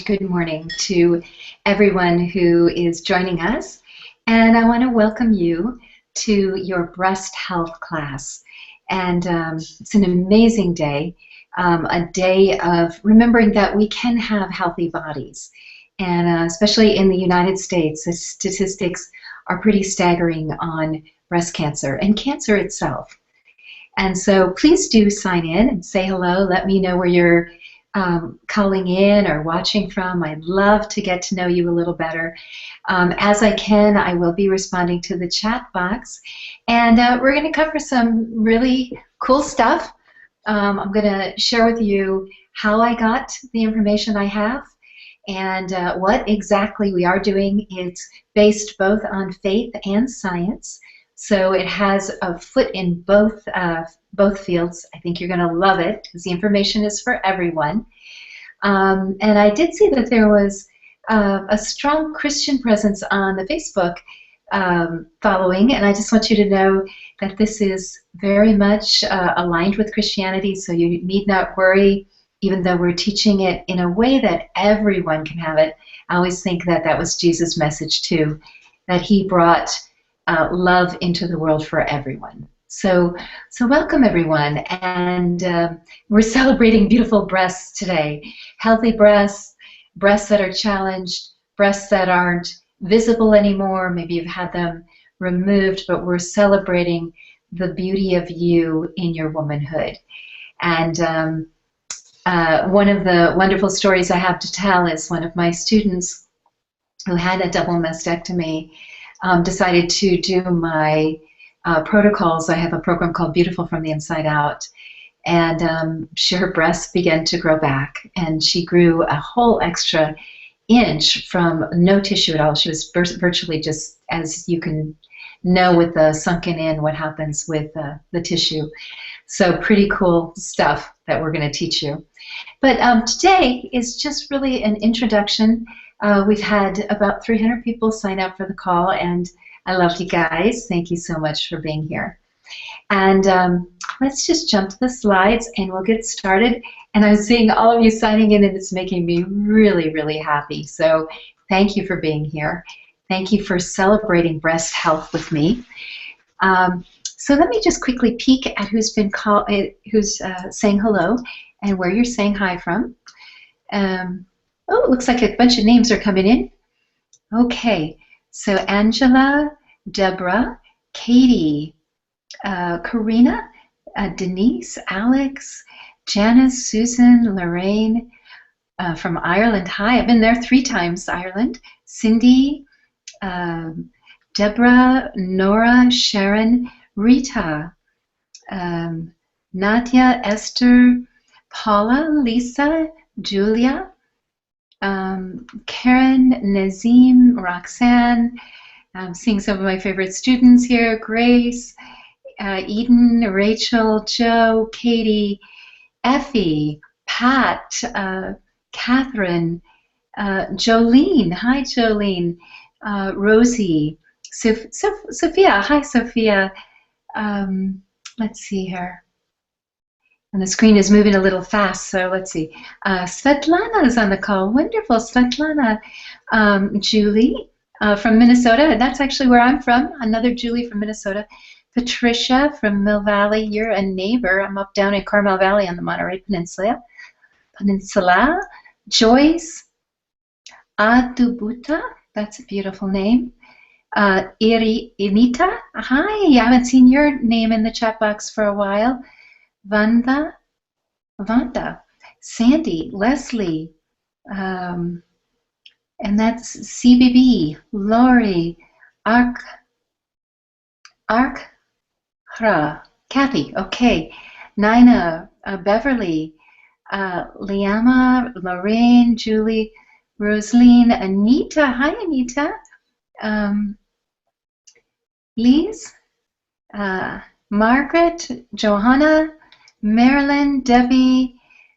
good morning to everyone who is joining us. And I want to welcome you to your breast health class. And it's an amazing day, a day of remembering that we can have healthy bodies. And especially in the United States, the statistics are pretty staggering on breast cancer and cancer itself. And so please do sign in and say hello. Let me know where you're calling in or watching from. I'd love to get to know you a little better. As I can, I will be responding to the chat box. And we're going to cover some really cool stuff. I'm going to share with you how I got the information I have and what exactly we are doing. It's based both on faith and science. So it has a foot in both fields. I think you're going to love it because the information is for everyone. And I did see that there was a strong Christian presence on the Facebook following, and I just want you to know that this is very much aligned with Christianity, so you need not worry, even though we're teaching it in a way that everyone can have it. I always think that that was Jesus' message too, that he brought love into the world for everyone. So welcome everyone, and we're celebrating beautiful breasts today. Healthy breasts, breasts that are challenged, breasts that aren't visible anymore. Maybe you've had them removed, but we're celebrating the beauty of you in your womanhood. And one of the wonderful stories I have to tell is one of my students who had a double mastectomy decided to do my protocols. I have a program called Beautiful from the Inside Out, and her breasts began to grow back, and she grew a whole extra inch from no tissue at all. She was virtually just, as you can know with the sunken in, what happens with the tissue. So pretty cool stuff that we're going to teach you. But today is just really an introduction. We've had about 300 people sign up for the call, and I love you guys. Thank you so much for being here. And let's just jump to the slides and we'll get started. And I'm seeing all of you signing in, and it's making me really, really happy. So thank you for being here. Thank you for celebrating breast health with me. So let me just quickly peek at who's been saying hello and where you're saying hi from. Oh, it looks like a bunch of names are coming in. Okay, so Angela, Deborah, Katie, Karina, Denise, Alex, Janice, Susan, Lorraine from Ireland. Hi, I've been there 3 times, Ireland. Cindy, Deborah, Nora, Sharon, Rita, Nadia, Esther, Paula, Lisa, Julia, Karen, Nazim, Roxanne. I'm seeing some of my favorite students here. Grace, Eden, Rachel, Joe, Katie, Effie, Pat, Catherine, Jolene. Hi, Jolene. Rosie, Sophia. Hi, Sophia. Let's see here. And the screen is moving a little fast, so let's see. Svetlana is on the call. Wonderful, Svetlana. Julie from Minnesota, and that's actually where I'm from. Another Julie from Minnesota. Patricia from Mill Valley. You're a neighbor. I'm up down in Carmel Valley on the Monterey Peninsula. Joyce Adubuta. That's a beautiful name. Inita. Hi, I haven't seen your name in the chat box for a while. Vanda, Sandy, Leslie, and that's CBB, Lori, Arkra, Kathy, okay, Nina, Beverly, Liama, Lorraine, Julie, Rosaline, Anita, hi Anita, Lise, Margaret, Johanna, Marilyn, Debbie,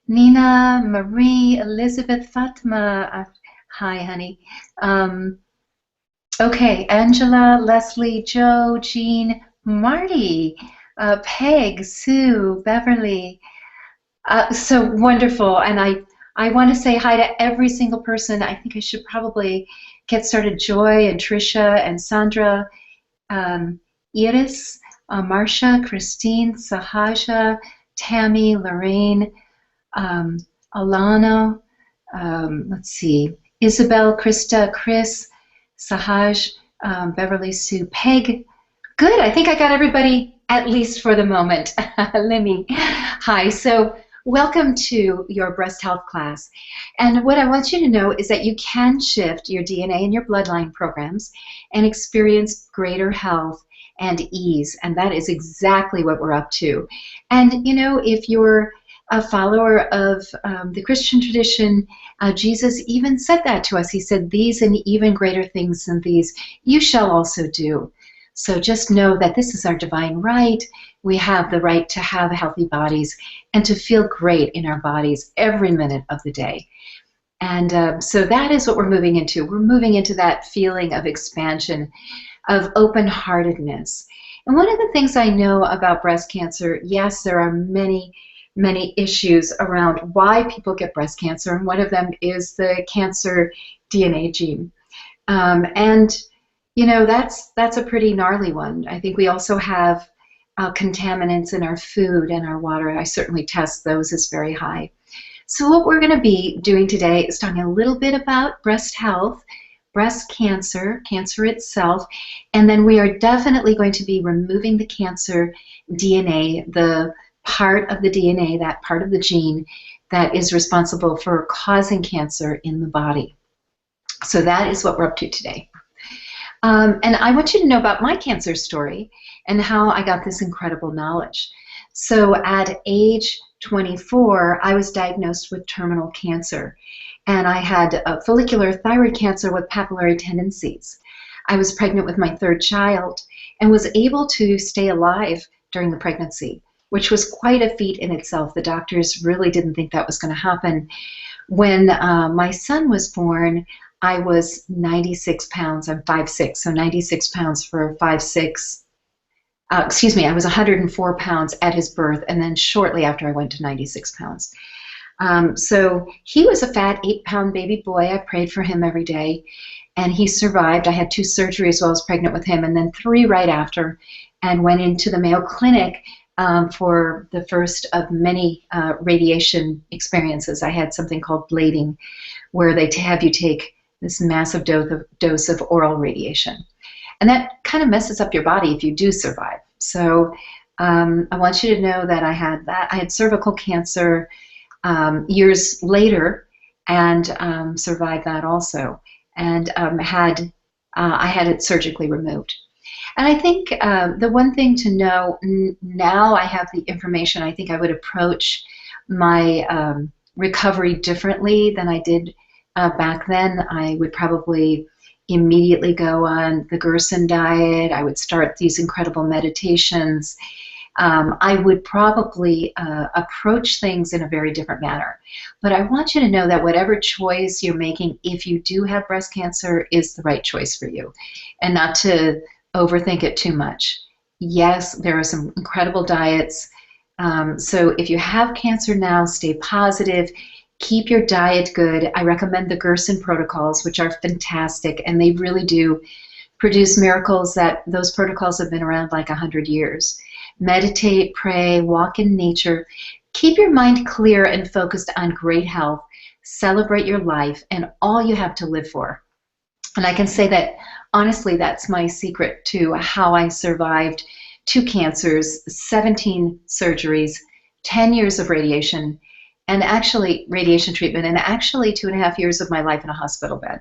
Nina, Marie, Elizabeth, Fatima. Hi, honey. Okay, Angela, Leslie, Joe, Jean, Marty, Peg, Sue, Beverly. So wonderful. And I want to say hi to every single person. I think I should probably get started. Joy and Trisha and Sandra, Iris, Marcia, Christine, Sahaja, Tammy, Lorraine, um, Alana, let's see, Isabel, Krista, Chris, Sahaj, Beverly Sue, Peg. Good. I think I got everybody, at least for the moment. Lemmy. Hi. So welcome to your breast health class. And what I want you to know is that you can shift your DNA and your bloodline programs and experience greater health and ease. And that is exactly what we're up to. And, you know, if you're a follower of the Christian tradition, Jesus even said that to us. He said, "These and even greater things than these you shall also do." So just know that this is our divine right. We have the right to have healthy bodies and to feel great in our bodies every minute of the day. And so that is what we're moving into. We're moving into that feeling of expansion, of open-heartedness. And one of the things I know about breast cancer, yes, there are many issues around why people get breast cancer, and one of them is the cancer DNA gene. And you know, that's a pretty gnarly one. I think we also have contaminants in our food and our water. I certainly test those as very high. So what we're going to be doing today is talking a little bit about breast health, breast cancer, cancer itself, and then we are definitely going to be removing the cancer DNA, the part of the DNA, that part of the gene that is responsible for causing cancer in the body. So that is what we're up to today. And I want you to know about my cancer story and how I got this incredible knowledge. So at age 24, I was diagnosed with terminal cancer, and I had a follicular thyroid cancer with papillary tendencies. I was pregnant with my third child and was able to stay alive during the pregnancy, which was quite a feat in itself. The doctors really didn't think that was going to happen. When my son was born, I was 96 pounds. I'm 5'6", so 96 pounds for 5'6". Excuse me, I was 104 pounds at his birth, and then shortly after I went to 96 pounds. So he was a fat 8-pound baby boy. I prayed for him every day, and he survived. I had 2 surgeries while I was pregnant with him, and then 3 right after, and went into the Mayo Clinic for the first of many radiation experiences. I had something called blading, where they have you take this massive dose of oral radiation. And that kind of messes up your body if you do survive. So I want you to know that I had that. I had cervical cancer years later and survived that also. And I had it surgically removed. And I think the one thing to know, now I have the information, I think I would approach my recovery differently than I did back then. I would probably immediately go on the Gerson diet. I would start these incredible meditations. I would probably approach things in a very different manner. But I want you to know that whatever choice you're making, if you do have breast cancer, is the right choice for you, and not to overthink it too much. Yes, there are some incredible diets. So if you have cancer now, stay positive. Keep your diet good. I recommend the Gerson protocols, which are fantastic, and they really do produce miracles. That those protocols have been around like 100 years. Meditate, pray, walk in nature. Keep your mind clear and focused on great health. Celebrate your life and all you have to live for. And I can say that, honestly, that's my secret to how I survived 2 cancers, 17 surgeries, 10 years of radiation, and actually radiation treatment, and actually 2.5 years of my life in a hospital bed.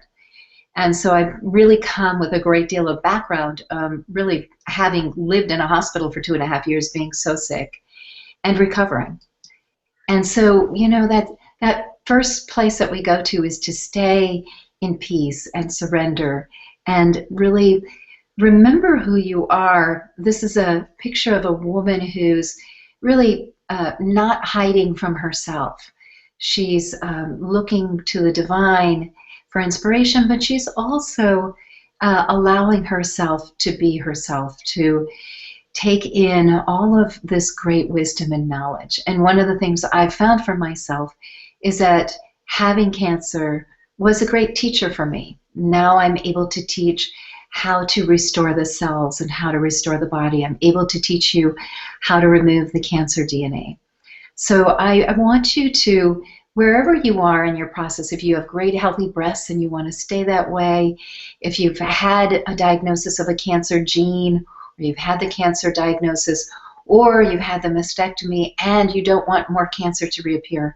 And so I've really come with a great deal of background, really having lived in a hospital for 2.5 years, being so sick, and recovering. And so, you know, that first place that we go to is to stay in peace and surrender and really remember who you are. This is a picture of a woman who's really not hiding from herself. She's looking to the divine for inspiration, but she's also allowing herself to be herself, to take in all of this great wisdom and knowledge. And one of the things I've found for myself is that having cancer was a great teacher for me. Now I'm able to teach how to restore the cells and how to restore the body. I'm able to teach you how to remove the cancer DNA. So I want you to, wherever you are in your process, if you have great healthy breasts and you want to stay that way, if you've had a diagnosis of a cancer gene, or you've had the cancer diagnosis, or you've had the mastectomy and you don't want more cancer to reappear,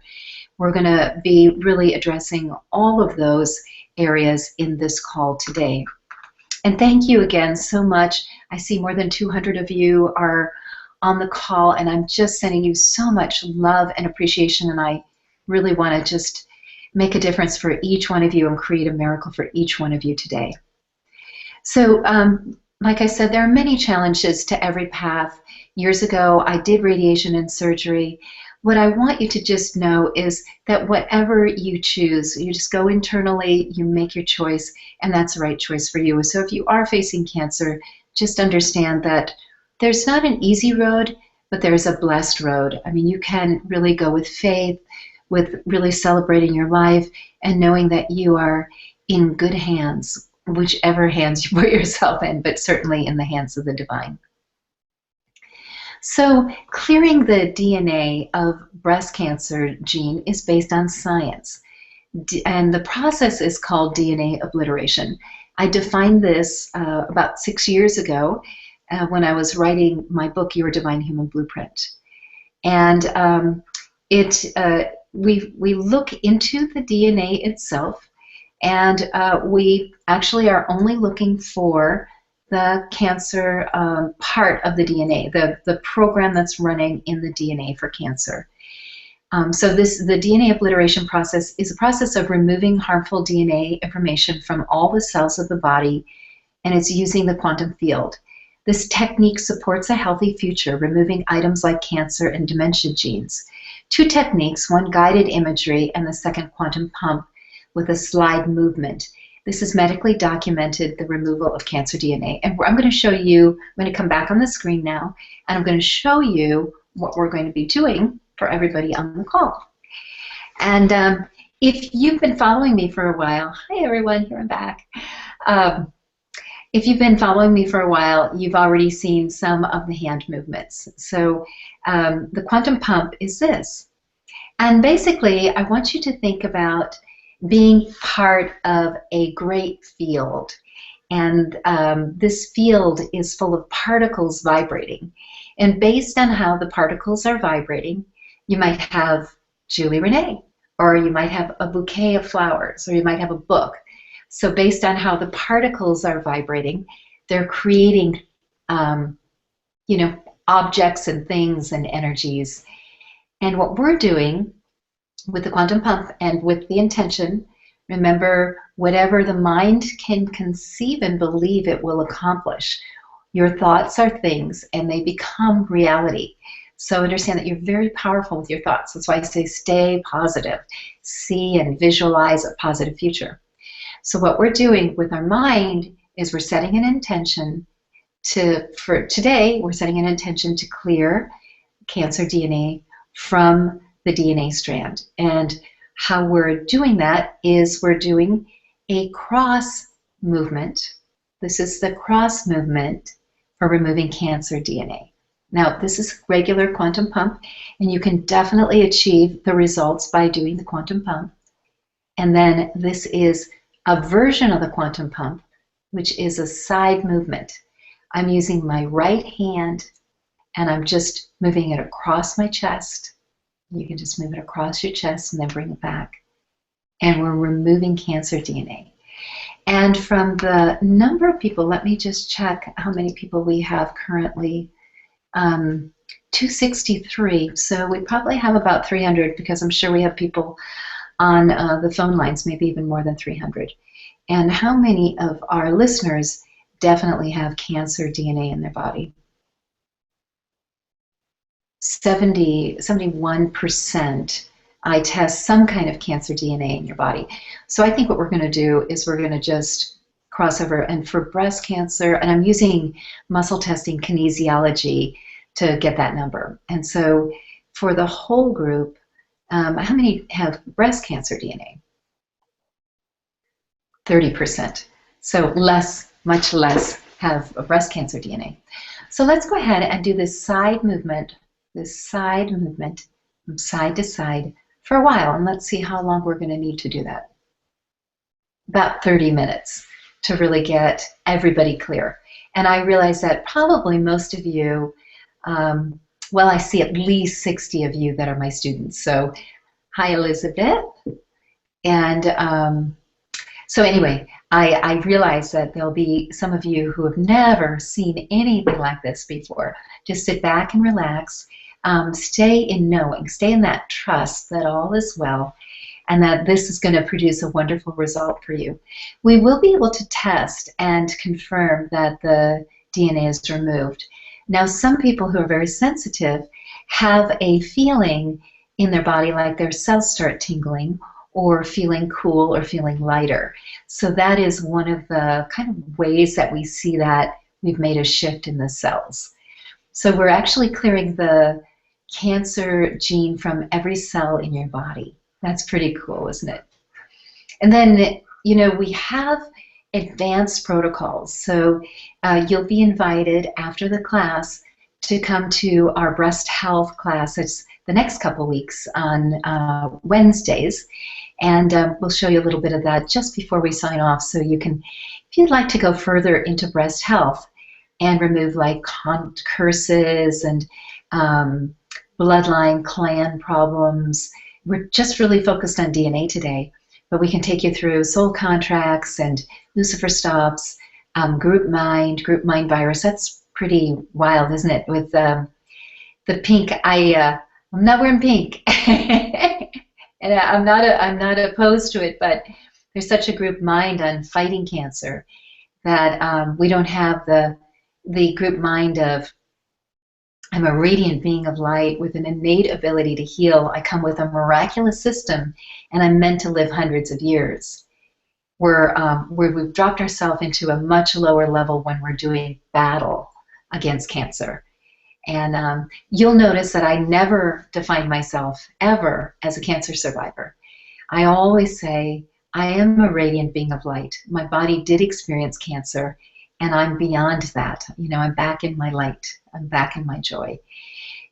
we're going to be really addressing all of those areas in this call today. And thank you again so much. I see more than 200 of you are on the call, and I'm just sending you so much love and appreciation, and I really want to just make a difference for each one of you and create a miracle for each one of you today. So, like I said, there are many challenges to every path. Years ago, I did radiation and surgery. What I want you to just know is that whatever you choose, you just go internally, you make your choice, and that's the right choice for you. So if you are facing cancer, just understand that there's not an easy road, but there's a blessed road. I mean, you can really go with faith, with really celebrating your life, and knowing that you are in good hands, whichever hands you put yourself in, but certainly in the hands of the divine. So clearing the DNA of breast cancer gene is based on science. And the process is called DNA obliteration. I defined this about 6 years ago when I was writing my book, Your Divine Human Blueprint. And we look into the DNA itself, and we actually are only looking for the cancer part of the DNA, the program that's running in the DNA for cancer. So the DNA obliteration process is a process of removing harmful DNA information from all the cells of the body, and it's using the quantum field. This technique supports a healthy future, removing items like cancer and dementia genes. Two techniques, one guided imagery and the second quantum pump with a slide movement. This is medically documented, the removal of cancer DNA. And I'm going to show you, I'm going to come back on the screen now, and I'm going to show you what we're going to be doing for everybody on the call. And if you've been following me for a while, hi everyone, here I'm back. If you've been following me for a while, you've already seen some of the hand movements. So the quantum pump is this. And basically, I want you to think about being part of a great field. And this field is full of particles vibrating. And based on how the particles are vibrating, you might have Julie Renee, or you might have a bouquet of flowers, or you might have a book. So based on how the particles are vibrating, they're creating, objects and things and energies. And what we're doing with the quantum pump and with the intention, remember, whatever the mind can conceive and believe, it will accomplish. Your thoughts are things, and they become reality. So understand that you're very powerful with your thoughts. That's why I say stay positive. See and visualize a positive future. So what we're doing with our mind is we're setting an intention for today, we're setting an intention to clear cancer DNA from the DNA strand. And how we're doing that is we're doing a cross movement. This is the cross movement for removing cancer DNA. Now, this is regular quantum pump, and you can definitely achieve the results by doing the quantum pump. And then this is a version of the quantum pump, which is a side movement. I'm using my right hand, and I'm just moving it across my chest. You can just move it across your chest and then bring it back. And we're removing cancer DNA. And from the number of people, let me just check how many people we have currently. 263. So we probably have about 300, because I'm sure we have people on the phone lines, maybe even more than 300. And how many of our listeners definitely have cancer DNA in their body? 71% I test some kind of cancer DNA in your body. So I think what we're going to do is we're going to just cross over. And for breast cancer, and I'm using muscle testing kinesiology to get that number. And so for the whole group, How many have breast cancer DNA? 30%. So less, much less have breast cancer DNA. So let's go ahead and do this side movement from side to side for a while. And let's see how long we're going to need to do that. About 30 minutes to really get everybody clear. And I realize that probably most of you, well, I see at least 60 of you that are my students. So hi, Elizabeth. And so anyway, I realize that there'll be some of you who have never seen anything like this before. Just sit back and relax. Stay in knowing, stay in that trust that all is well and that this is going to produce a wonderful result for you. We will be able to test and confirm that the DNA is removed. Now, some people who are very sensitive have a feeling in their body like their cells start tingling or feeling cool or feeling lighter. So that is one of the kind of ways that we see that we've made a shift in the cells. So we're actually clearing the cancer gene from every cell in your body. That's pretty cool, isn't it? And then, you know, we have advanced protocols. So you'll be invited after the class to come to our breast health class. It's the next couple weeks on Wednesdays. And we'll show you a little bit of that just before we sign off. So you can, if you'd like to go further into breast health and remove like curses and bloodline clan problems, we're just really focused on DNA today. But we can take you through soul contracts and Lucifer stops, group mind virus. That's pretty wild, isn't it? With the pink, I'm not wearing pink. And I'm not opposed to it, but there's such a group mind on fighting cancer that we don't have the group mind of I'm a radiant being of light with an innate ability to heal. I come with a miraculous system, and I'm meant to live hundreds of years. We've dropped ourselves into a much lower level when we're doing battle against cancer. And you'll notice that I never define myself ever as a cancer survivor. I always say, I am a radiant being of light. My body did experience cancer, and I'm beyond that. You know, I'm back in my light. I'm back in my joy.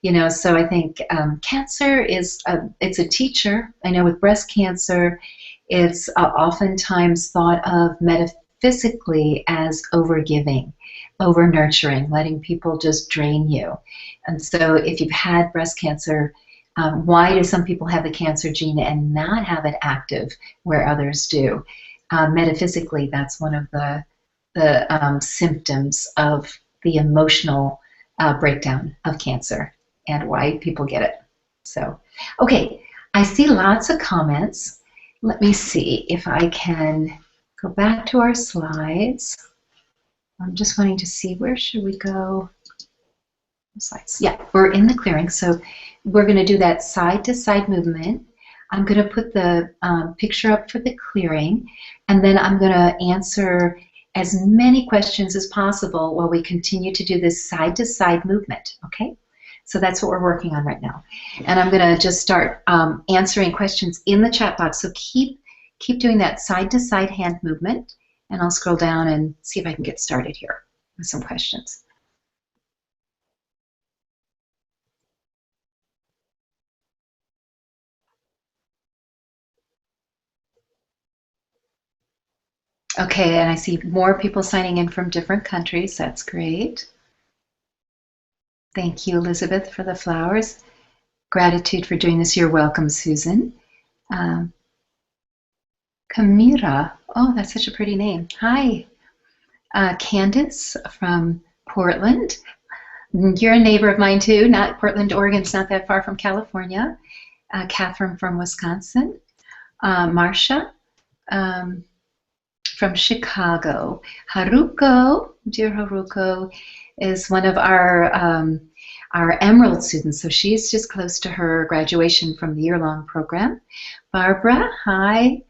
You know, so I think cancer is, it's a teacher. I know with breast cancer, it's oftentimes thought of metaphysically as overgiving, over nurturing, letting people just drain you. And so if you've had breast cancer, why do some people have the cancer gene and not have it active where others do? Metaphysically, that's one of the symptoms of the emotional breakdown of cancer and why people get it. So, okay, I see lots of comments. Let me see if I can go back to our slides. I'm just wanting to see, where should we go? Slides. Yeah, we're in the clearing, so we're going to do that side-to-side movement. I'm going to put the picture up for the clearing, and then I'm going to answer as many questions as possible while we continue to do this side-to-side movement, okay? So that's what we're working on right now. And I'm going to just start answering questions in the chat box, so keep doing that side-to-side hand movement. And I'll scroll down and see if I can get started here with some questions. Okay, and I see more people signing in from different countries. That's great. Thank you, Elizabeth, for the flowers. Gratitude for doing this. You're welcome, Susan. Kamira. Oh, that's such a pretty name. Hi. Candace from Portland. You're a neighbor of mine too. Not Portland, Oregon. It's not that far from California. Catherine from Wisconsin. Marcia from Chicago. Haruko, dear Haruko, is one of our Emerald students. So she's just close to her graduation from the year-long program. Barbara, hi.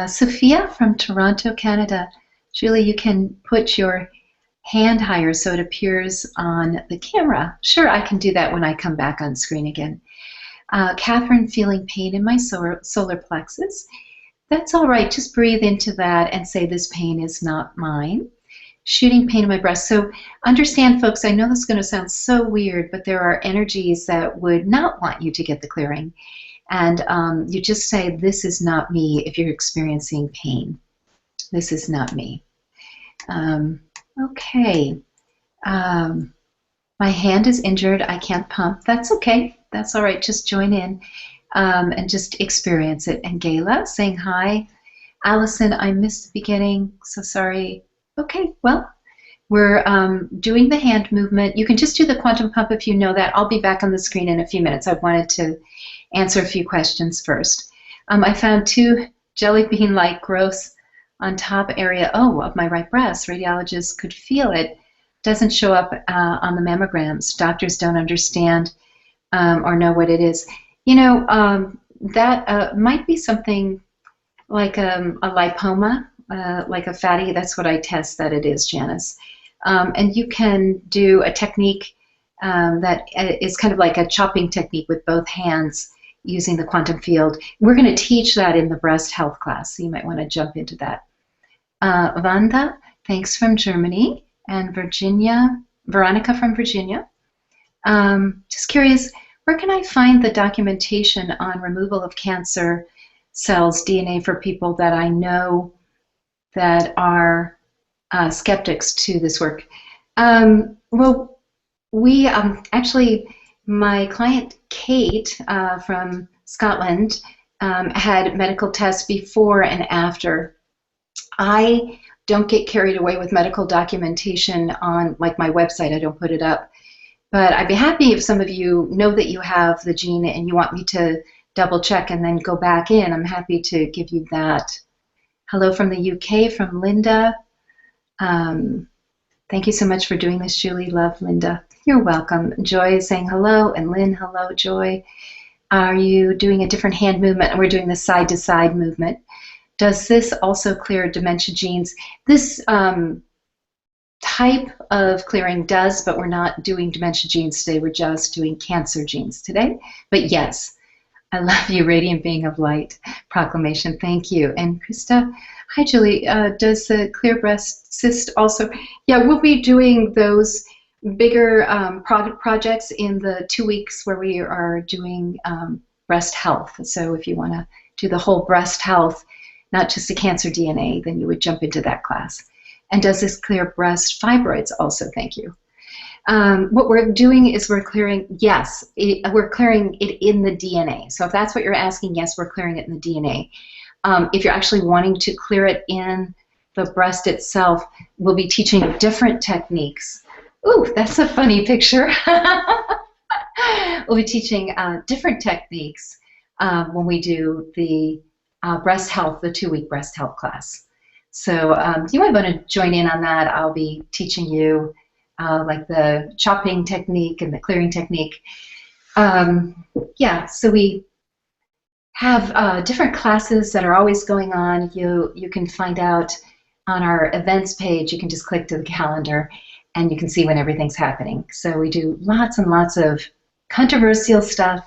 Sophia from Toronto, Canada. Julie, you can put your hand higher so it appears on the camera. Sure, I can do that when I come back on screen again. Catherine, feeling pain in my solar plexus. That's all right. Just breathe into that and say, this pain is not mine. Shooting pain in my breast. So understand, folks, I know this is going to sound so weird, but there are energies that would not want you to get the clearing. And you just say, this is not me if you're experiencing pain. This is not me. Okay. My hand is injured. I can't pump. That's okay. That's all right. Just join in and just experience it. And Gayla saying hi. Allison, I missed the beginning. So sorry. Okay, well, we're doing the hand movement. You can just do the quantum pump if you know that. I'll be back on the screen in a few minutes. I wanted to answer a few questions first. I found 2 jelly bean-like growths on top area of my right breast. Radiologists could feel it. Doesn't show up on the mammograms. Doctors don't understand or know what it is. You know, that might be something like a lipoma, like a fatty. That's what I test that it is, Janice. And you can do a technique that is kind of like a chopping technique with both hands using the quantum field. We're going to teach that in the breast health class, so you might want to jump into that. Vanda, thanks from Germany, and Veronica from Virginia. Just curious, where can I find the documentation on removal of cancer cells, DNA, for people that I know that are skeptics to this work? Well, we actually, my client Kate from Scotland had medical tests before and after. I don't get carried away with medical documentation on like my website. I don't put it up. But I'd be happy if some of you know that you have the gene and you want me to double check and then go back in. I'm happy to give you that. Hello from the UK, from Linda. Thank you so much for doing this, Julie. Love, Linda. You're welcome. Joy is saying hello, and Lynn, hello, Joy. Are you doing a different hand movement? And we're doing the side-to-side movement. Does this also clear dementia genes? This type of clearing does, but we're not doing dementia genes today. We're just doing cancer genes today. But yes, I love you, Radiant Being of Light proclamation. Thank you. And Krista, hi, Julie. Does the clear breast cyst also? Yeah, we'll be doing those bigger projects in the 2 weeks where we are doing breast health. So if you want to do the whole breast health, not just the cancer DNA, then you would jump into that class. And does this clear breast fibroids also? Thank you. What we're doing is we're clearing, yes, we're clearing it in the DNA. So if that's what you're asking, yes, we're clearing it in the DNA. If you're actually wanting to clear it in the breast itself, we'll be teaching different techniques. Ooh, that's a funny picture. We'll be teaching different techniques when we do the breast health, the 2-week breast health class. So you might want to join in on that. I'll be teaching you like the chopping technique and the clearing technique. Yeah, so we have different classes that are always going on. You can find out on our events page. You can just click to the calendar and you can see when everything's happening. So we do lots and lots of controversial stuff.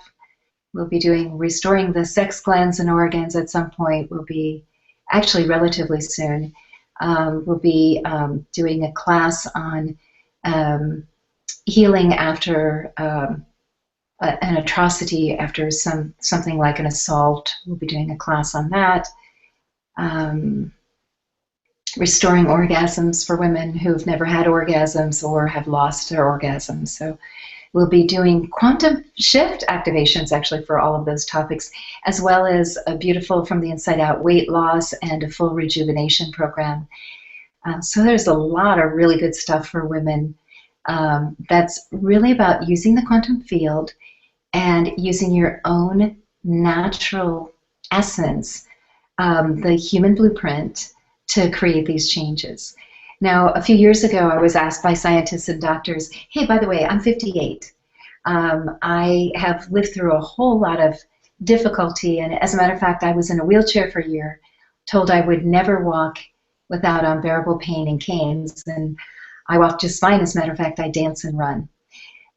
We'll be doing restoring the sex glands and organs at some point. We'll be actually relatively soon. We'll be doing a class on healing after an atrocity, after something like an assault. We'll be doing a class on that. Restoring orgasms for women who've never had orgasms or have lost their orgasms. So we'll be doing quantum shift activations actually for all of those topics, as well as a beautiful From the Inside Out weight loss and a full rejuvenation program. So there's a lot of really good stuff for women that's really about using the quantum field and using your own natural essence, the human blueprint, to create these changes. Now, a few years ago, I was asked by scientists and doctors, hey, by the way, I'm 58. I have lived through a whole lot of difficulty, and as a matter of fact, I was in a wheelchair for a year, told I would never walk without unbearable pain and canes, and I walk just fine. As a matter of fact, I dance and run.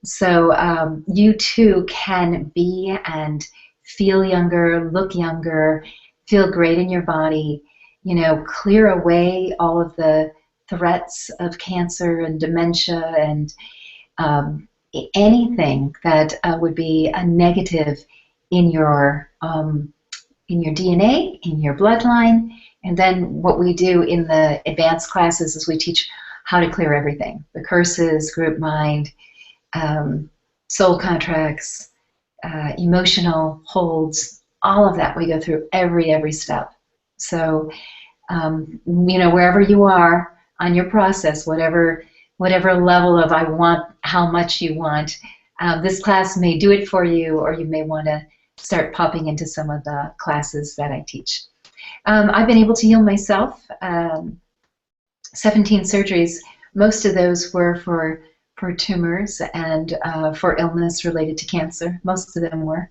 So you too can be and feel younger, look younger, feel great in your body, clear away all of the threats of cancer and dementia and anything that would be a negative in your DNA, in your bloodline. And then what we do in the advanced classes is we teach how to clear everything: the curses, group mind, soul contracts, emotional holds, all of that. We go through every step. So, wherever you are on your process, whatever level of I want, how much you want, this class may do it for you, or you may want to start popping into some of the classes that I teach. I've been able to heal myself. 17 surgeries. Most of those were for tumors and for illness related to cancer. Most of them were.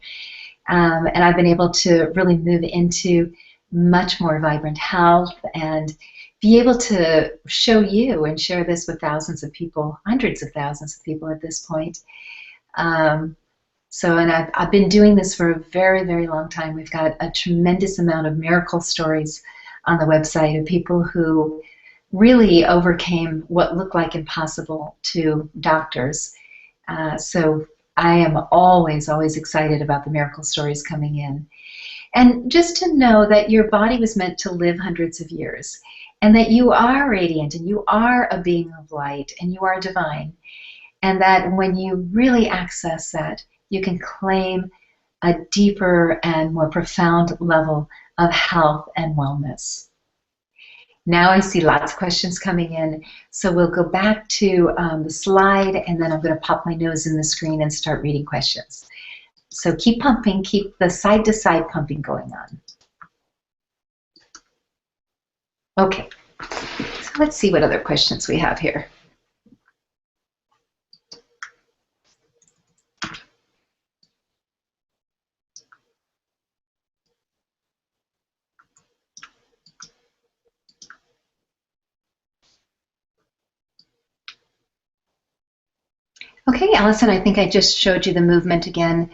And I've been able to really move into much more vibrant health and be able to show you and share this with thousands of people, hundreds of thousands of people at this point. And I've been doing this for a very long time. We've got a tremendous amount of miracle stories on the website of people who really overcame what looked like impossible to doctors. So I am always excited about the miracle stories coming in. And just to know that your body was meant to live hundreds of years, and that you are radiant, and you are a being of light, and you are divine, and that when you really access that, you can claim a deeper and more profound level of health and wellness. Now I see lots of questions coming in, so we'll go back to the slide, and then I'm going to pop my nose in the screen and start reading questions. So keep pumping, keep the side-to-side pumping going on. Okay, so let's see what other questions we have here. Okay, Allison, I think I just showed you the movement again.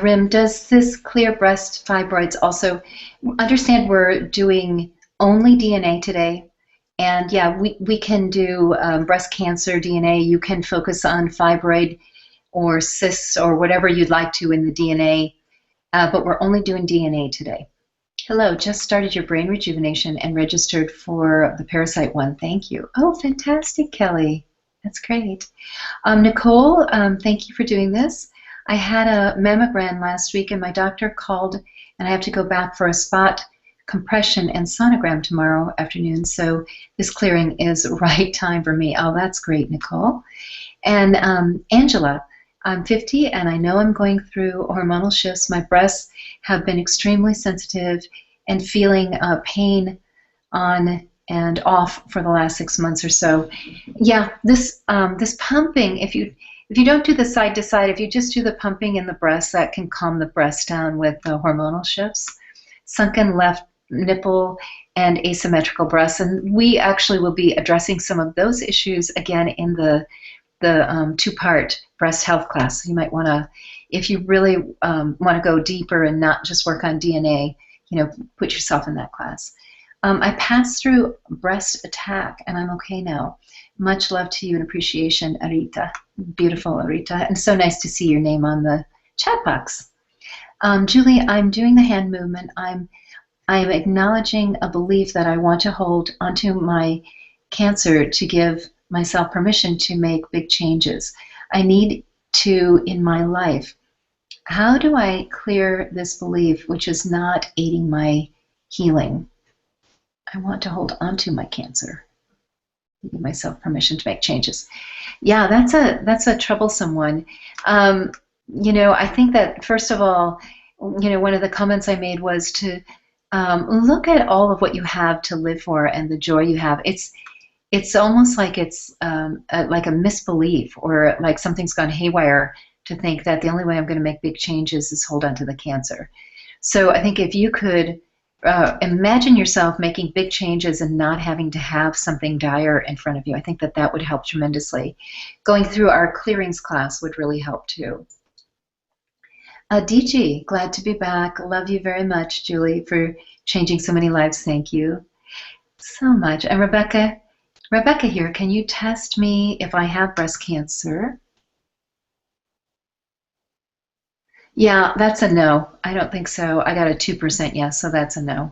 Rim, does this clear breast fibroids also, understand we're doing only DNA today, and yeah, we can do breast cancer DNA. You can focus on fibroid or cysts or whatever you'd like to in the DNA, but we're only doing DNA today. Hello, just started your brain rejuvenation and registered for the parasite one. Thank you. Oh, fantastic, Kelly. That's great. Nicole, thank you for doing this. I had a mammogram last week and my doctor called and I have to go back for a spot compression and sonogram tomorrow afternoon, so this clearing is right time for me. Oh, that's great, Nicole. And Angela, I'm 50 and I know I'm going through hormonal shifts. My breasts have been extremely sensitive and feeling pain on and off for the last 6 months or so. Yeah, this pumping, if you don't do the side to side, if you just do the pumping in the breast, that can calm the breast down with the hormonal shifts. Sunken left nipple and asymmetrical breasts, and we actually will be addressing some of those issues again in the two-part breast health class. So you might want to, if you really want to go deeper and not just work on DNA, put yourself in that class. I passed through breast attack and I'm okay now. Much love to you and appreciation, Arita. Beautiful, Arita. And so nice to see your name on the chat box. Julie, I'm doing the hand movement. I'm acknowledging a belief that I want to hold onto my cancer to give myself permission to make big changes. I need to in my life. How do I clear this belief which is not aiding my healing? I want to hold onto my cancer. Give myself permission to make changes. Yeah, that's a troublesome one. I think that first of all, one of the comments I made was to look at all of what you have to live for and the joy you have. It's almost like it's like a misbelief or like something's gone haywire to think that the only way I'm going to make big changes is hold on to the cancer. So I think if you could imagine yourself making big changes and not having to have something dire in front of you. I think that that would help tremendously. Going through our clearings class would really help too. DG, glad to be back. Love you very much, Julie, for changing so many lives. Thank you so much. And Rebecca here, can you test me if I have breast cancer? Yeah, that's a no. I don't think so. I got a 2% yes, so that's a no.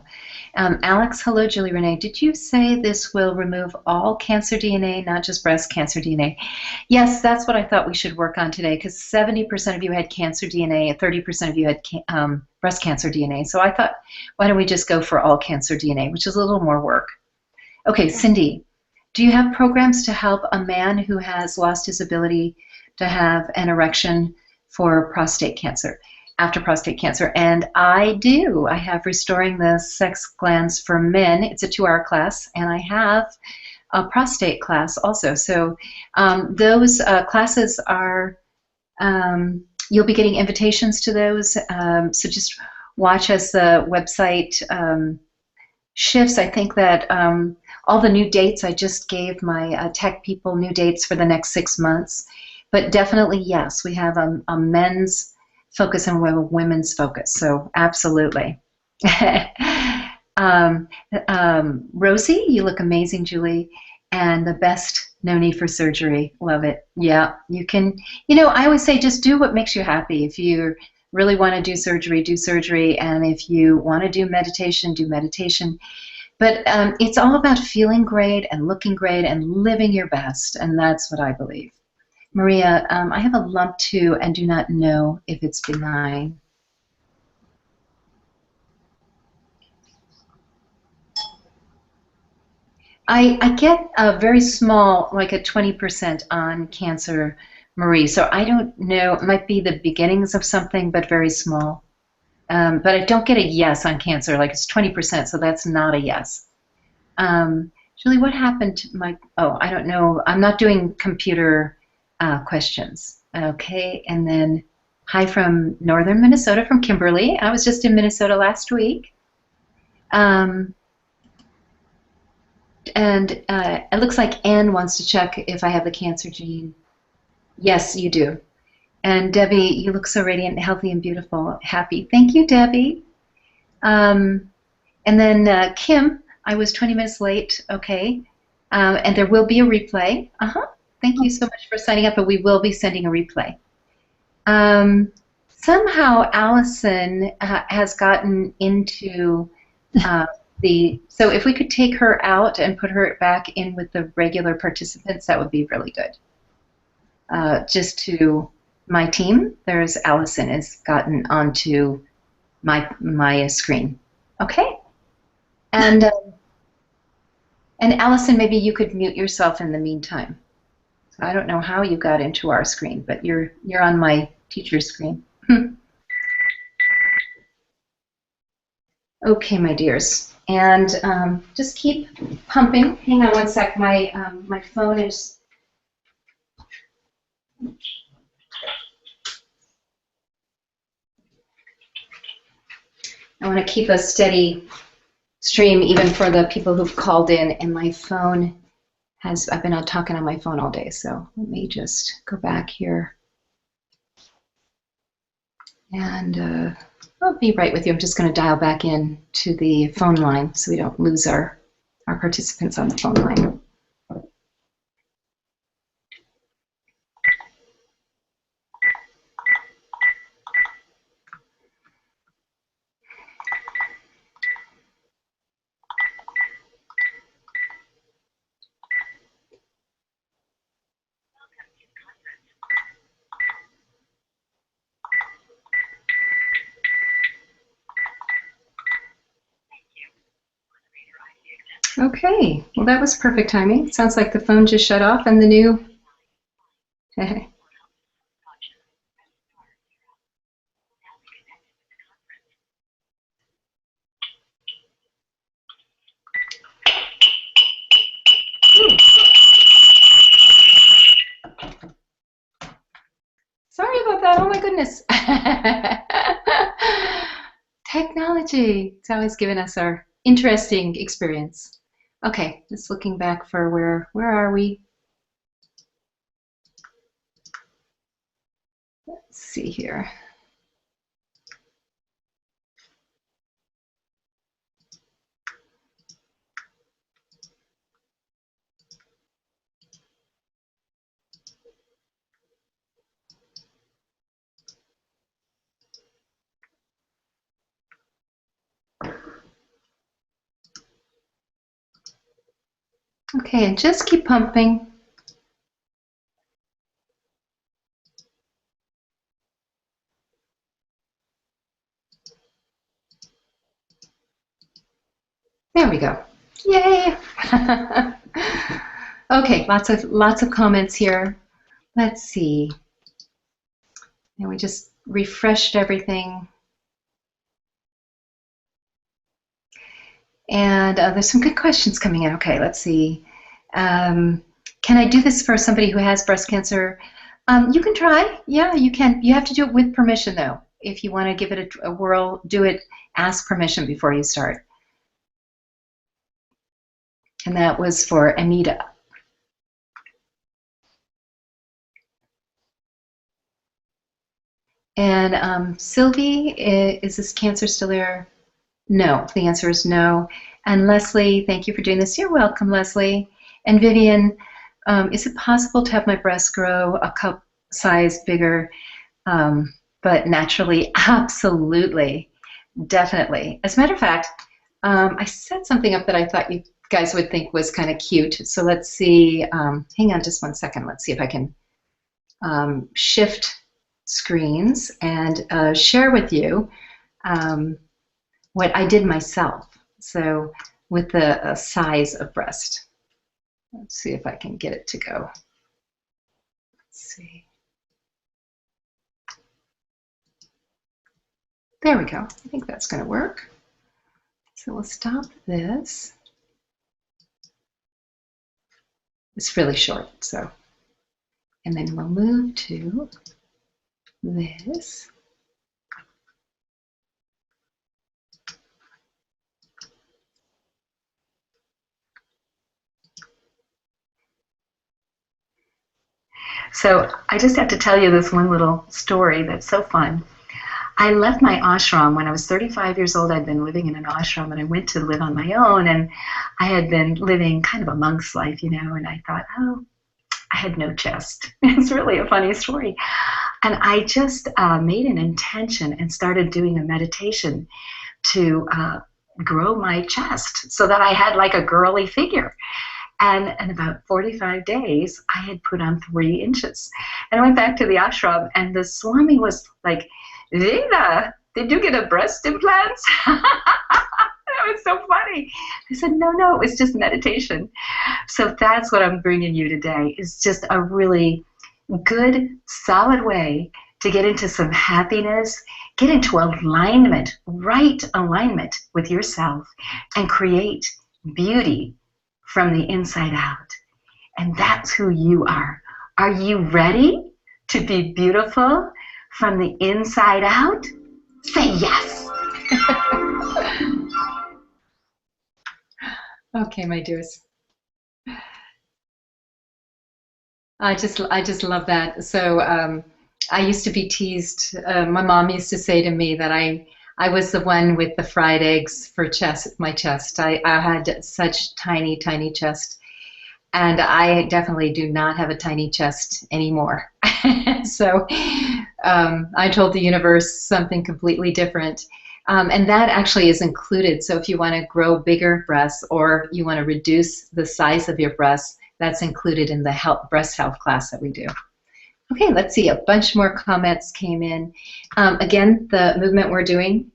Alex, hello, Julie Renee. Did you say this will remove all cancer DNA, not just breast cancer DNA? Yes, that's what I thought we should work on today because 70% of you had cancer DNA and 30% of you had breast cancer DNA. So I thought, why don't we just go for all cancer DNA, which is a little more work. Okay, Cindy, do you have programs to help a man who has lost his ability to have an erection for prostate cancer, after prostate cancer? And I do. I have Restoring the Sex Glands for Men. It's a 2-hour class, and I have a prostate class also. So those classes are, you'll be getting invitations to those. So just watch as the website shifts. I think that all the new dates, I just gave my tech people new dates for the next 6 months. But definitely, yes, we have a men's focus and we have a women's focus. So absolutely. Rosie, you look amazing, Julie. And the best, no need for surgery. Love it. Yeah, you can, I always say just do what makes you happy. If you really want to do surgery, do surgery. And if you want to do meditation, do meditation. But it's all about feeling great and looking great and living your best. And that's what I believe. Maria, I have a lump too and do not know if it's benign. I get a very small, like a 20% on cancer, Marie. So I don't know. It might be the beginnings of something, but very small. But I don't get a yes on cancer. Like it's 20%, so that's not a yes. Julie, what happened to my, oh, I don't know. I'm not doing computer questions. Okay, and then hi from northern Minnesota, from Kimberly. I was just in Minnesota last week. And it looks like Anne wants to check if I have the cancer gene. Yes, you do. And Debbie, you look so radiant, healthy, and beautiful. Happy. Thank you, Debbie. And then Kim, I was 20 minutes late. Okay. And there will be a replay. Thank you so much for signing up, but we will be sending a replay. Somehow Allison has gotten into so if we could take her out and put her back in with the regular participants, that would be really good. Just to my team, there's Allison has gotten onto my screen. Okay? And Allison, maybe you could mute yourself in the meantime. I don't know how you got into our screen, but you're on my teacher's screen. Okay, my dears, and just keep pumping. Hang on one sec. My phone is. I want to keep a steady stream even for the people who've called in, and my phone has. I've been out talking on my phone all day, so let me just go back here. And I'll be right with you. I'm just going to dial back in to the phone line so we don't lose our participants on the phone line. Okay, well that was perfect timing. Sounds like the phone just shut off and the new... Sorry about that, oh my goodness. Technology. technology. It's always given us our interesting experience. Okay, just looking back for where are we? Let's see here. Okay, and just keep pumping. There we go. Yay! Okay, lots of comments here. Let's see. And we just refreshed everything. And there's some good questions coming in. Okay, let's see. Can I do this for somebody who has breast cancer? You can try. Yeah, you can. You have to do it with permission, though. If you want to give it a whirl, do it. Ask permission before you start. And that was for Anita. And Sylvie, is this cancer still there? No, the answer is no. And Leslie, thank you for doing this. You're welcome, Leslie. And Vivian, is it possible to have my breasts grow a cup size bigger, but naturally? Absolutely, definitely. As a matter of fact, I set something up that I thought you guys would think was kind of cute. So let's see. Hang on just one second. Let's see if I can shift screens and share with you what I did myself. So with the size of breast. Let's see if I can get it to go. Let's see. There we go. I think that's going to work. So we'll stop this. It's really short, so. And then we'll move to this. So I just have to tell you this one little story that's so fun. I left my ashram when I was 35 years old. I'd been living in an ashram, and I went to live on my own, and I had been living kind of a monk's life, you know, and I thought, oh, I had no chest. It's really a funny story. And I just made an intention and started doing a meditation to grow my chest so that I had like a girly figure. And in about 45 days, I had put on 3 inches. And I went back to the ashram, and the Swami was like, Vida, did you get a breast implant? That was so funny. I said, no, it was just meditation. So that's what I'm bringing you today, is just a really good, solid way to get into some happiness, get into alignment, right alignment with yourself, and create beauty from the inside out. And that's who you are. Are you ready to be beautiful from the inside out? Say yes. Okay, my dears. I just love that. So I used to be teased. My mom used to say to me that I was the one with the fried eggs for my chest. I had such tiny chest, and I definitely do not have a tiny chest anymore. So I told the universe something completely different. And that actually is included. So if you want to grow bigger breasts, or you want to reduce the size of your breasts, that's included in the breast health class that we do. Okay, let's see. A bunch more comments came in. Again, the movement we're doing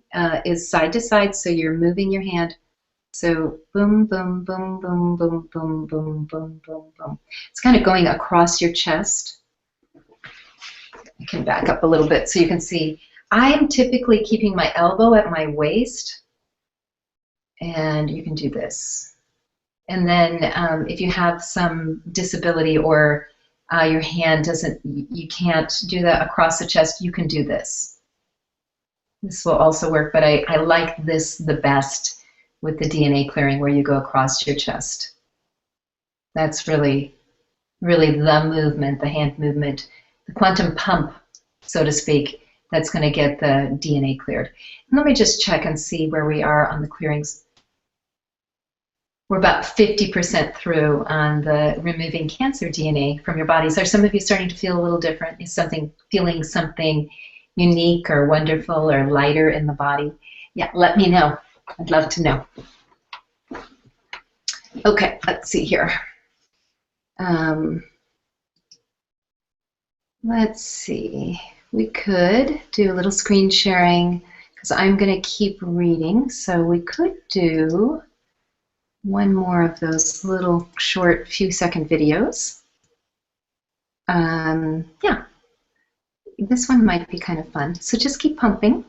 is side to side, so you're moving your hand. So boom, boom, boom, boom, boom, boom, boom, boom, boom, boom. It's kind of going across your chest. I can back up a little bit so you can see. I am typically keeping my elbow at my waist, and you can do this. And then if you have some disability, or your hand you can't do that across the chest, you can do this. This will also work, but I like this the best with the DNA clearing where you go across your chest. That's really, really the movement, the hand movement, the quantum pump, so to speak, that's going to get the DNA cleared. And let me just check and see where we are on the clearings. We're about 50% through on the removing cancer DNA from your bodies. Are some of you starting to feel a little different? Is feeling something unique or wonderful or lighter in the body? Yeah, let me know. I'd love to know. Okay, let's see here. Let's see. We could do a little screen sharing because I'm going to keep reading. So we could do one more of those little short few second videos. Yeah, this one might be kind of fun. So just keep pumping.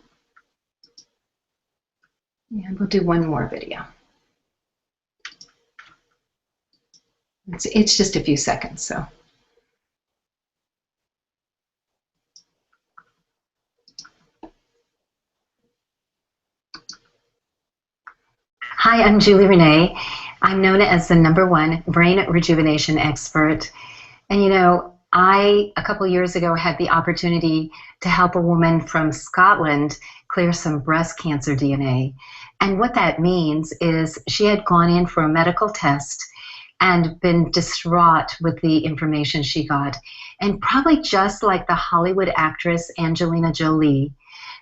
And we'll do one more video. It's just a few seconds, so. Hi, I'm Julie Renee. I'm known as the #1 brain rejuvenation expert. And you know, a couple years ago, had the opportunity to help a woman from Scotland clear some breast cancer DNA. And what that means is she had gone in for a medical test and been distraught with the information she got. And probably just like the Hollywood actress Angelina Jolie,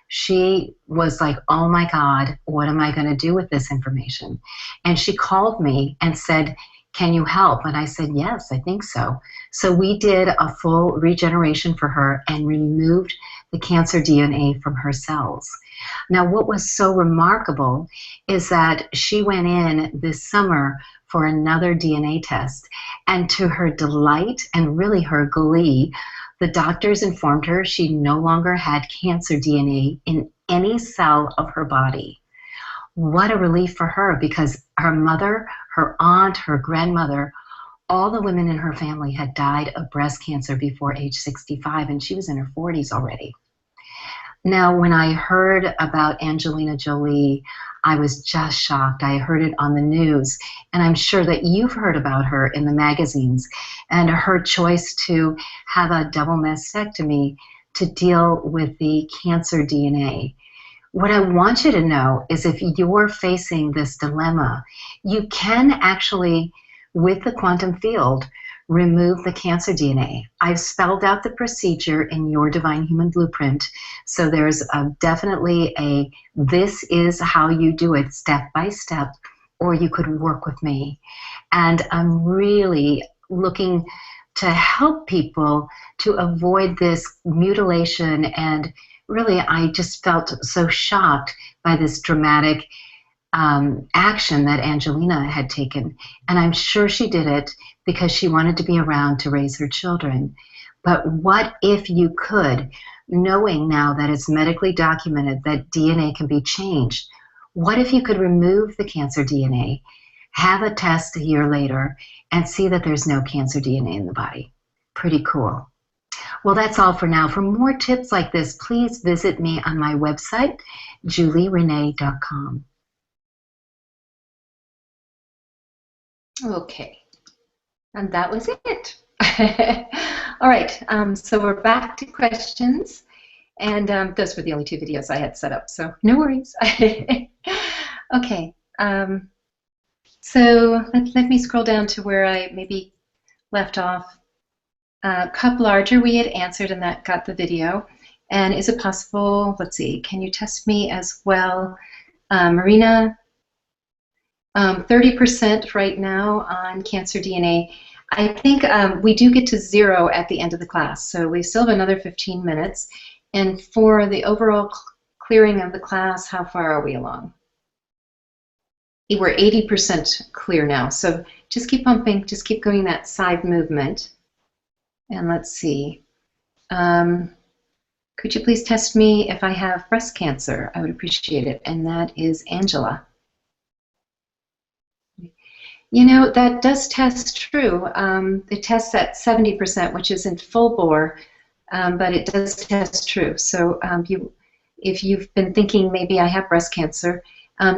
she was like, oh my God, what am I going to do with this information? And she called me and said, can you help? And I said, yes, I think so. So we did a full regeneration for her and removed the cancer DNA from her cells. Now, what was so remarkable is that she went in this summer for another DNA test, and to her delight and really her glee, the doctors informed her she no longer had cancer DNA in any cell of her body. What a relief for her, because her mother, her aunt, her grandmother, all the women in her family had died of breast cancer before age 65, and she was in her 40s already. Now, when I heard about Angelina Jolie, I was just shocked. I heard it on the news, and I'm sure that you've heard about her in the magazines, and her choice to have a double mastectomy to deal with the cancer DNA. What I want you to know is if you're facing this dilemma, you can actually, with the quantum field, remove the cancer DNA. I've spelled out the procedure in your Divine Human Blueprint. So there's definitely this is how you do it step by step, or you could work with me. And I'm really looking to help people to avoid this mutilation. And really, I just felt so shocked by this dramatic action that Angelina had taken. And I'm sure she did it because she wanted to be around to raise her children. But what if you could, knowing now that it's medically documented that DNA can be changed, what if you could remove the cancer DNA, have a test a year later, and see that there's no cancer DNA in the body? Pretty cool. Well, that's all for now. For more tips like this, please visit me on my website, julierenee.com. Okay, and that was it. All right, so we're back to questions, and those were the only 2 videos I had set up, so no worries. Okay, so let me scroll down to where I maybe left off. Cup larger we had answered, and that got the video. And is it possible, let's see, can you test me as well? Marina, 30% right now on cancer DNA. I think we do get to 0 at the end of the class, so we still have another 15 minutes. And for the overall clearing of the class, how far are we along? We're 80% clear now, so just keep pumping, just keep going that side movement. And let's see. Could you please test me if I have breast cancer? I would appreciate it. And that is Angela. You know, that does test true. It tests at 70%, which isn't full bore, but it does test true. So if you've been thinking maybe I have breast cancer,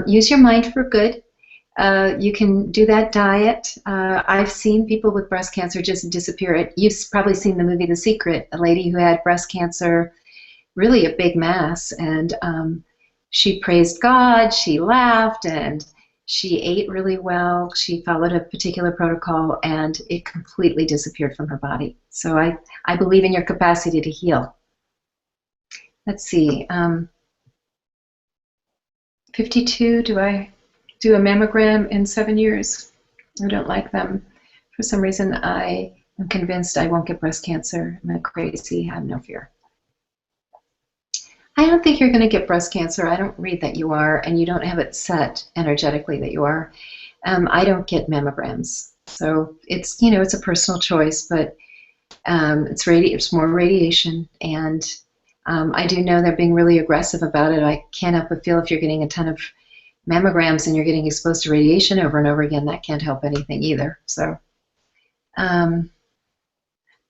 use your mind for good. You can do that diet. I've seen people with breast cancer just disappear. You've probably seen the movie The Secret, a lady who had breast cancer, really a big mass, and she praised God, she laughed, and she ate really well. She followed a particular protocol, and it completely disappeared from her body. So I believe in your capacity to heal. Let's see. 52, do I do a mammogram in 7 years? I don't like them. For some reason, I am convinced I won't get breast cancer. Am I crazy? I have no fear. I don't think you're going to get breast cancer. I don't read that you are, and you don't have it set energetically that you are. I don't get mammograms. So it's, you know, it's a personal choice, but it's more radiation, and I do know they're being really aggressive about it. I can't help but feel if you're getting a ton of mammograms and you're getting exposed to radiation over and over again, that can't help anything either. So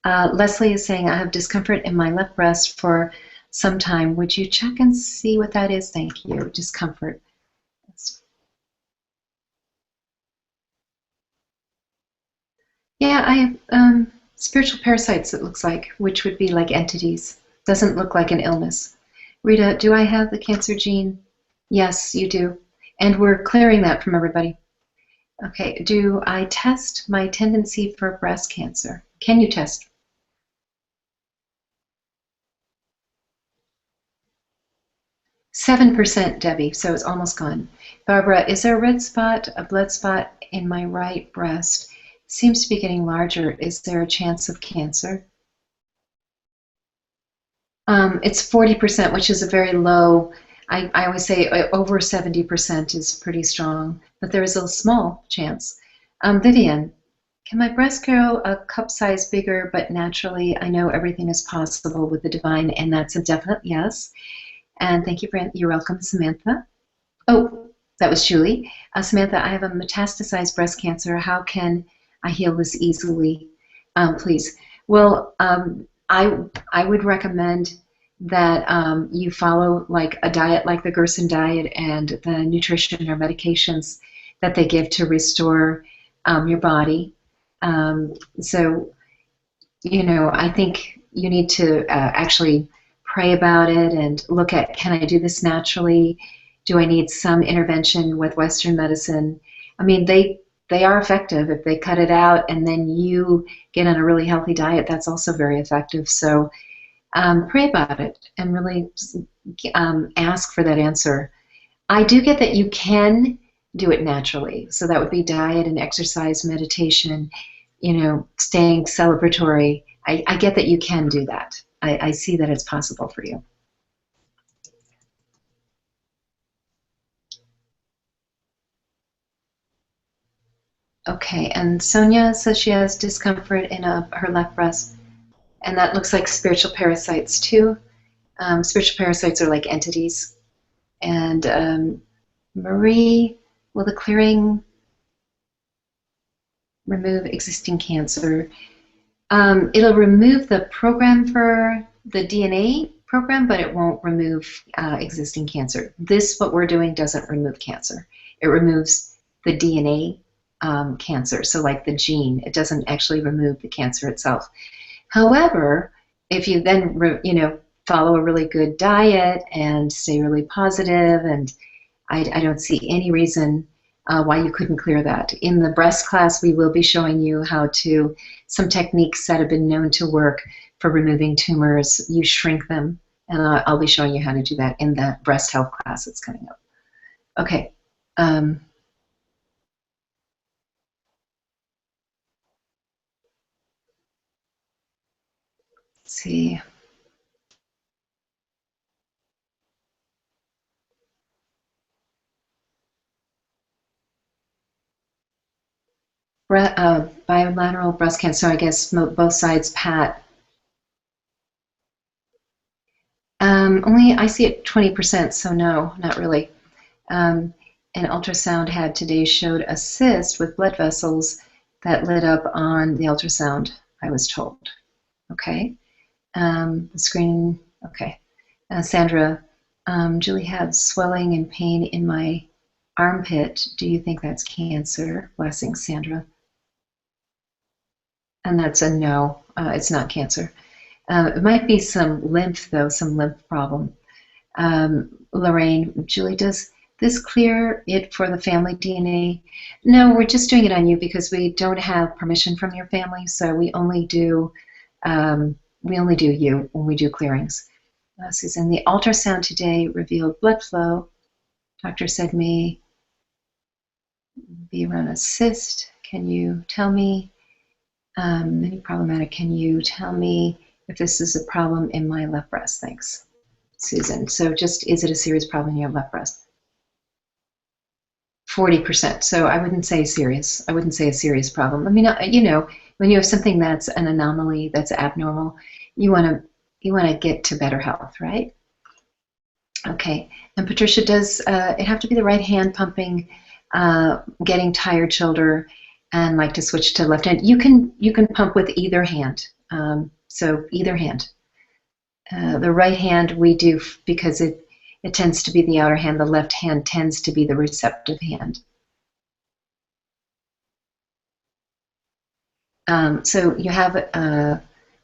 Leslie is saying, I have discomfort in my left breast for some time. Would you check and see what that is? Thank you. Discomfort. Yeah, I have spiritual parasites, it looks like, which would be like entities. Doesn't look like an illness. Rita, do I have the cancer gene? Yes, you do. And we're clearing that from everybody. Okay, do I test my tendency for breast cancer? Can you test? 7%, Debbie, so it's almost gone. Barbara, is there a red spot, a blood spot in my right breast? Seems to be getting larger. Is there a chance of cancer? It's 40%, which is a very low. I always say over 70% is pretty strong, but there is a small chance. Vivian, can my breast grow a cup size bigger, but naturally I know everything is possible with the divine, and that's a definite yes. And thank you, you're welcome, Samantha. Oh, that was Julie. Samantha, I have a metastasized breast cancer. How can I heal this easily? Please. Well, I would recommend that you follow like a diet like the Gerson diet and the nutrition or medications that they give to restore your body. So, you know, I think you need to actually pray about it and look at, can I do this naturally? Do I need some intervention with Western medicine? I mean, they are effective. If they cut it out and then you get on a really healthy diet, that's also very effective. So pray about it and really ask for that answer. I do get that you can do it naturally. So that would be diet and exercise, meditation, you know, staying celebratory. I get that you can do that. I see that it's possible for you. Okay, and Sonia says she has discomfort in her left breast, and that looks like spiritual parasites too. Spiritual parasites are like entities. And Marie, will the clearing remove existing cancer? It'll remove the program for the DNA program, but it won't remove existing cancer. What we're doing doesn't remove cancer. It removes the DNA cancer, so like the gene. It doesn't actually remove the cancer itself. However, if you then, you know, follow a really good diet and stay really positive, and I don't see any reason why you couldn't clear that. In the breast class, we will be showing you some techniques that have been known to work for removing tumors. You shrink them, and I'll be showing you how to do that in the breast health class that's coming up. Okay. Let's see. Bilateral breast cancer, I guess both sides pat. Only I see it 20%, so no, not really. An ultrasound had today showed a cyst with blood vessels that lit up on the ultrasound, I was told. Okay. The screening, okay. Sandra, Julie had swelling and pain in my armpit. Do you think that's cancer? Blessings, Sandra. And that's a no. It's not cancer. It might be some lymph, though, some lymph problem. Lorraine, Julie, does this clear it for the family DNA? No, we're just doing it on you because we don't have permission from your family, so we only do you when we do clearings. Susan, the ultrasound today revealed blood flow. Doctor said may be around a cyst. Can you tell me? Any problematic? Can you tell me if this is a problem in my left breast? Thanks, Susan. So just, is it a serious problem in your left breast? 40%. So I wouldn't say serious. I wouldn't say a serious problem. I mean, when you have something that's an anomaly, that's abnormal, you want to get to better health, right? Okay. And Patricia, does it have to be the right hand pumping, getting tired shoulder, and like to switch to left hand? You can pump with either hand. So either hand. The right hand we do because it tends to be the outer hand. The left hand tends to be the receptive hand. So you have,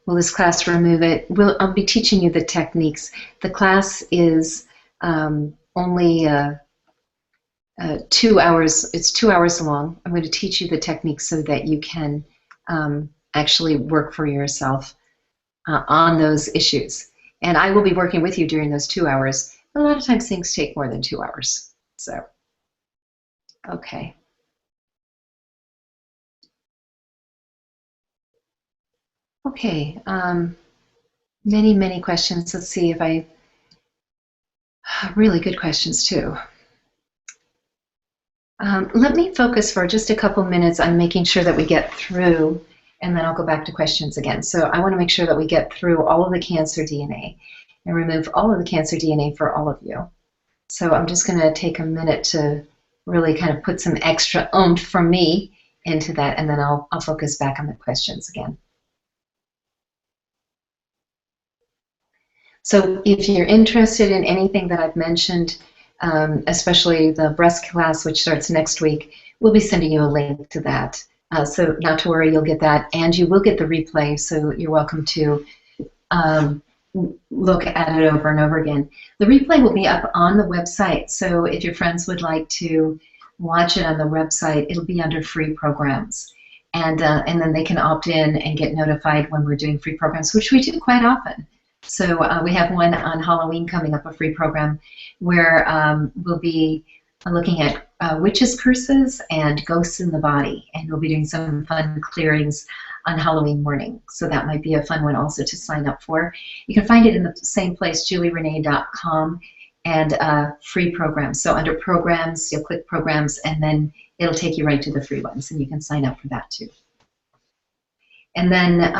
will this class remove it? I'll be teaching you the techniques. The class is only 2 hours. It's 2 hours long. I'm going to teach you the techniques so that you can actually work for yourself on those issues. And I will be working with you during those 2 hours. A lot of times things take more than 2 hours. So, okay. Okay, many, many questions. Let's see if really good questions too. Let me focus for just a couple minutes on making sure that we get through, and then I'll go back to questions again. So I want to make sure that we get through all of the cancer DNA and remove all of the cancer DNA for all of you. So I'm just going to take a minute to really kind of put some extra oomph from me into that, and then I'll focus back on the questions again. So if you're interested in anything that I've mentioned, especially the breast class, which starts next week, we'll be sending you a link to that. So not to worry, you'll get that, and you will get the replay, so you're welcome to look at it over and over again. The replay will be up on the website, so if your friends would like to watch it on the website, it'll be under free programs. And then they can opt in and get notified when we're doing free programs, which we do quite often. So we have one on Halloween coming up, a free program, where we'll be looking at witches' curses and ghosts in the body, and we'll be doing some fun clearings on Halloween morning. So that might be a fun one also to sign up for. You can find it in the same place, julierenee.com, and free programs. So under programs, you'll click programs, and then it'll take you right to the free ones, and you can sign up for that too. And then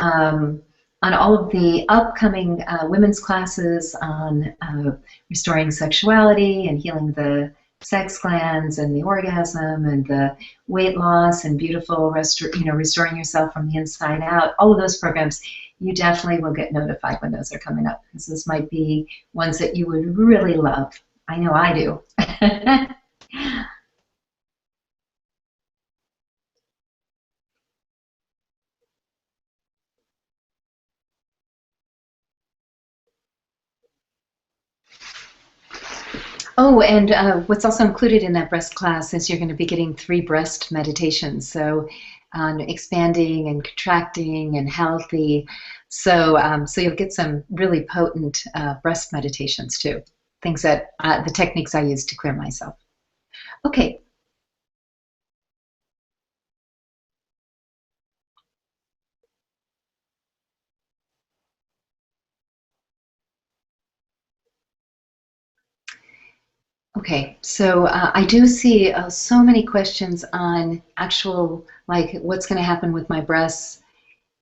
on all of the upcoming women's classes on restoring sexuality and healing the sex glands and the orgasm and the weight loss and beautiful restoring yourself from the inside out, all of those programs, you definitely will get notified when those are coming up, because those might be ones that you would really love. I know I do. Oh, and what's also included in that breast class is you're going to be getting 3 breast meditations. So on expanding and contracting and healthy. So so you'll get some really potent breast meditations too. Things that the techniques I use to clear myself. Okay. Okay, so I do see so many questions on actual, like, what's going to happen with my breasts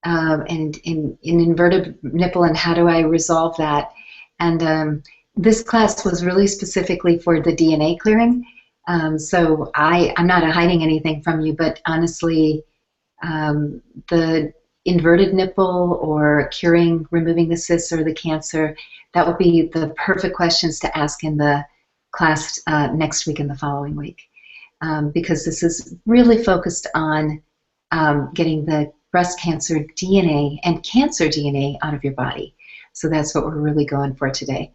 and in inverted nipple, and how do I resolve that? And this class was really specifically for the DNA clearing. So I'm not hiding anything from you, but honestly, the inverted nipple or curing, removing the cysts or the cancer, that would be the perfect questions to ask in the class next week and the following week, because this is really focused on getting the breast cancer DNA and cancer DNA out of your body. So that's what we're really going for today.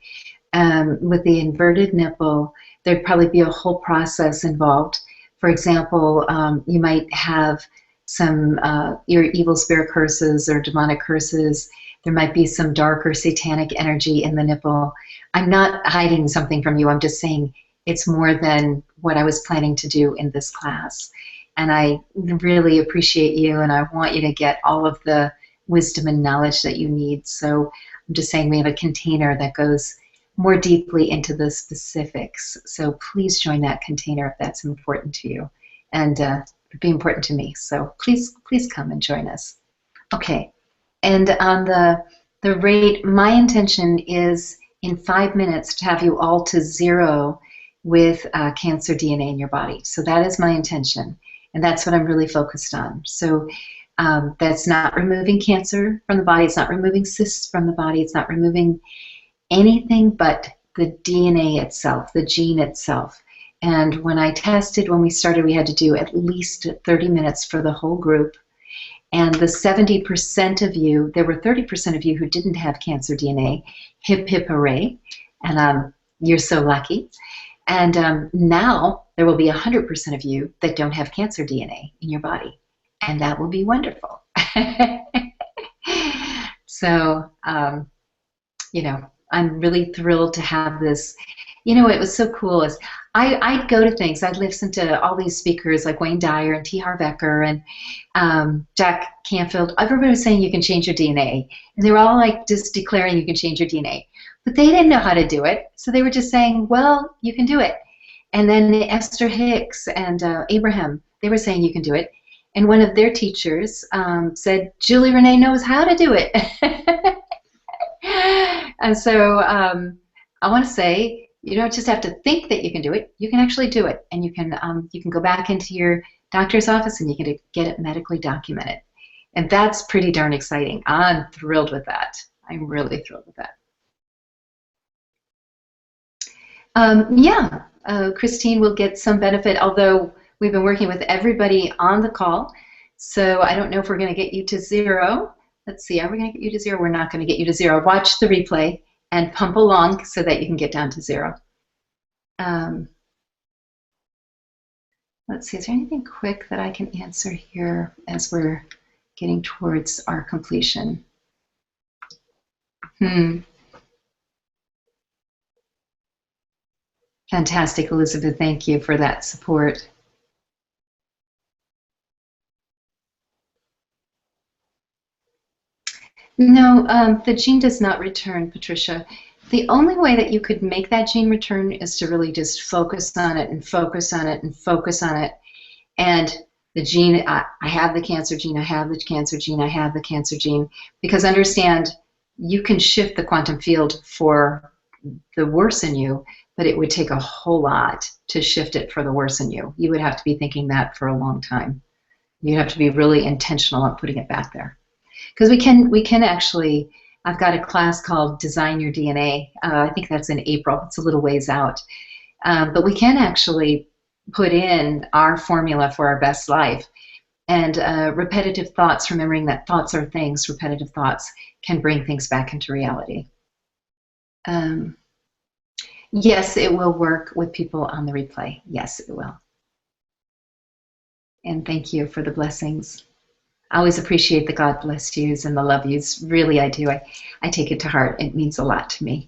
With the inverted nipple, there'd probably be a whole process involved. For example, you might have some your evil spirit curses or demonic curses. There might be some dark or satanic energy in the nipple. I'm not hiding something from you. I'm just saying it's more than what I was planning to do in this class. And I really appreciate you, and I want you to get all of the wisdom and knowledge that you need. So I'm just saying we have a container that goes more deeply into the specifics. So please join that container if that's important to you, and it'd be important to me. So please come and join us. Okay, and on the rate, my intention is in 5 minutes to have you all to 0 with cancer DNA in your body. So that is my intention, and that's what I'm really focused on. So that's not removing cancer from the body. It's not removing cysts from the body. It's not removing anything but the DNA itself, the gene itself. And when I tested, when we started, we had to do at least 30 minutes for the whole group. And the 70% of you, there were 30% of you who didn't have cancer DNA. Hip, hip, hooray. And you're so lucky. And now there will be 100% of you that don't have cancer DNA in your body. And that will be wonderful. So, you know, I'm really thrilled to have this. You know, it was so cool is I'd go to things. I'd listen to all these speakers like Wayne Dyer and T. Harv Eker and Jack Canfield. Everybody was saying you can change your DNA. And they were all like just declaring you can change your DNA. But they didn't know how to do it. So they were just saying, well, you can do it. And then Esther Hicks and Abraham, they were saying you can do it. And one of their teachers said, Julie Renee knows how to do it. And so I want to say, you don't just have to think that you can do it. You can actually do it. And you can go back into your doctor's office and you can get it medically documented. And that's pretty darn exciting. I'm thrilled with that. I'm really thrilled with that. Christine will get some benefit, although we've been working with everybody on the call. So I don't know if we're going to get you to 0. Let's see, are we going to get you to 0? We're not going to get you to 0. Watch the replay and pump along so that you can get down to 0. Let's see, is there anything quick that I can answer here as we're getting towards our completion? Fantastic, Elizabeth. Thank you for that support. No, the gene does not return, Patricia. The only way that you could make that gene return is to really just focus on it and focus on it and focus on it. And the gene, I have the cancer gene, I have the cancer gene, I have the cancer gene. Because understand, you can shift the quantum field for the worse in you, but it would take a whole lot to shift it for the worse in you. You would have to be thinking that for a long time. You'd have to be really intentional on putting it back there. Because we can actually, I've got a class called Design Your DNA. I think that's in April. It's a little ways out. But we can actually put in our formula for our best life. And repetitive thoughts, remembering that thoughts are things, repetitive thoughts can bring things back into reality. Yes, it will work with people on the replay. Yes, it will. And thank you for the blessings. I always appreciate the God bless yous and the love yous. Really, I do. I take it to heart. It means a lot to me.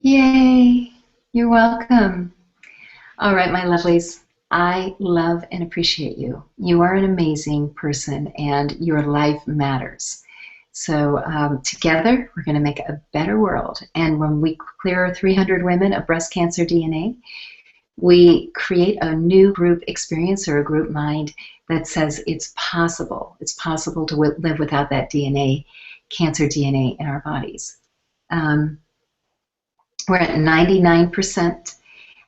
Yay! You're welcome. All right, my lovelies. I love and appreciate you. You are an amazing person, and your life matters. So together, we're going to make a better world. And when we clear 300 women of breast cancer DNA, we create a new group experience or a group mind that says it's possible. It's possible to live without that DNA, cancer DNA in our bodies. We're at 99%.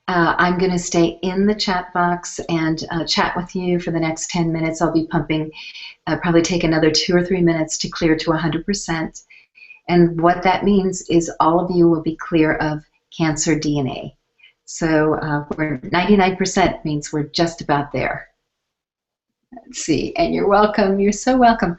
I'm going to stay in the chat box and chat with you for the next 10 minutes. I'll be pumping, probably take another 2 or 3 minutes to clear to 100%. And what that means is all of you will be clear of cancer DNA. So we're 99% means we're just about there. Let's see, and you're welcome. You're so welcome.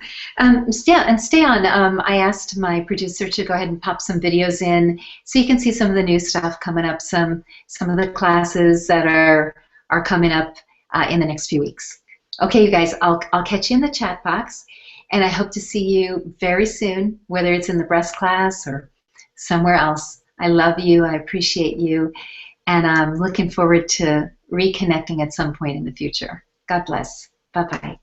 Stay on. I asked my producer to go ahead and pop some videos in so you can see some of the new stuff coming up, some of the classes that are coming up in the next few weeks. Okay, you guys, I'll catch you in the chat box, and I hope to see you very soon, whether it's in the breast class or somewhere else. I love you. I appreciate you, and I'm looking forward to reconnecting at some point in the future. God bless. Bye-bye.